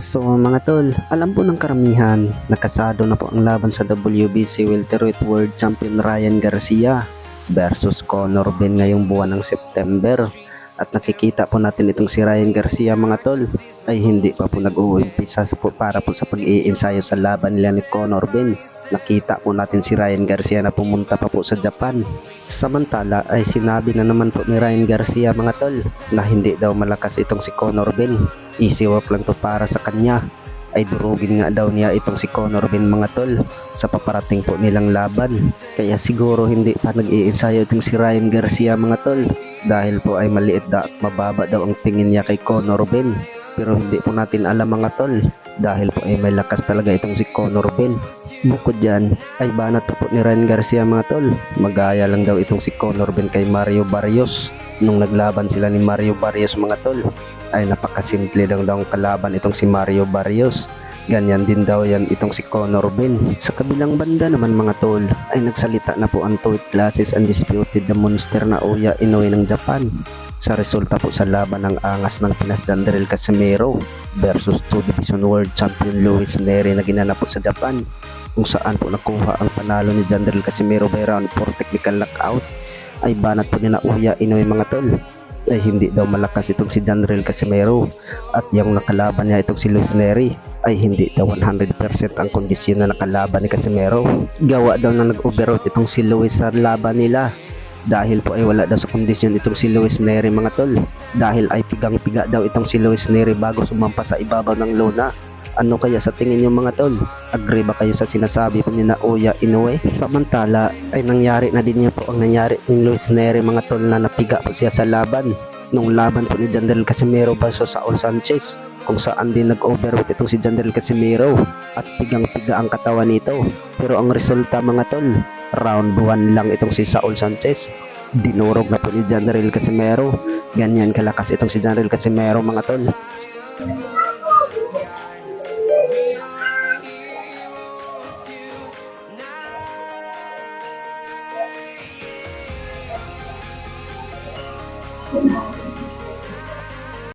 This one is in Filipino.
So mga tol, alam po ng karamihan, nakasado na po ang laban sa WBC Welterweight World Champion Ryan Garcia versus Conor Ben ngayong buwan ng September. At nakikita po natin itong si Ryan Garcia mga tol ay hindi pa po nag-uumpisa para po sa pag-iinsayo sa laban nila ni Conor Ben. Nakita po natin si Ryan Garcia na pumunta pa po sa Japan. Samantala ay sinabi na naman po ni Ryan Garcia mga tol na hindi daw malakas itong si Conor Ben. Easy work lang to para sa kanya. Ay durugin nga daw niya itong si Conor Ben mga tol sa paparating po nilang laban. Kaya siguro hindi pa nag-iinsayo itong si Ryan Garcia mga tol dahil po ay maliit at mababa daw ang tingin niya kay Conor Ben. Pero hindi po natin alam mga tol dahil po ay may lakas talaga itong si Conor Ben. Bukod dyan ay banat pa po ni Ryan Garcia mga tol. Magaya lang daw itong si Conor Ben kay Mario Barrios. Nung naglaban sila ni Mario Barrios mga tol ay napakasimple lang daw ang kalaban itong si Mario Barrios. Ganyan din daw yan itong si Conor Ben. Sa kabilang banda naman mga tol ay nagsalita na po ang weight classes undisputed na monster na Oya Inoue ng Japan sa resulta po sa laban ng angas ng Pinas Jandrel Casimero versus 2 Division World Champion Luis Nery na ginanap po sa Japan, kung saan po nakuha ang panalo ni Jandrel Casimero by round 4 technical knockout. Ay banat po ni na Oya Inoue mga tol ay hindi daw malakas itong si Jandrel Casimero at yung nakalaban niya itong si Luis Nery ay hindi daw 100% ang kondisyon na nakalaban ni Casimero. Gawa daw na nag-overout itong si Luis sa laban nila dahil po ay wala daw sa kondisyon itong si Luis Nery mga tol, dahil ay pigang-piga daw itong si Luis Nery bago sumampa sa ibabaw ng lona. Ano kaya sa tingin nyo mga tol? Agree ba kayo sa sinasabi po ni na Oya Inoue? Samantala ay nangyari na din niya po ang nangyari ni Luis Nery mga tol na napiga po siya sa laban nung laban po ni Jandrel Casimero versus Saul Sanchez, kung saan din nag-overweight itong si Jandrel Casimero at pigang-piga ang katawan nito. Pero ang resulta mga tol, round 1 lang itong si Saul Sanchez. Dinurog na po ni Jandrel Casimero. Ganyan kalakas itong si Jandrel Casimero mga tol. Thank you.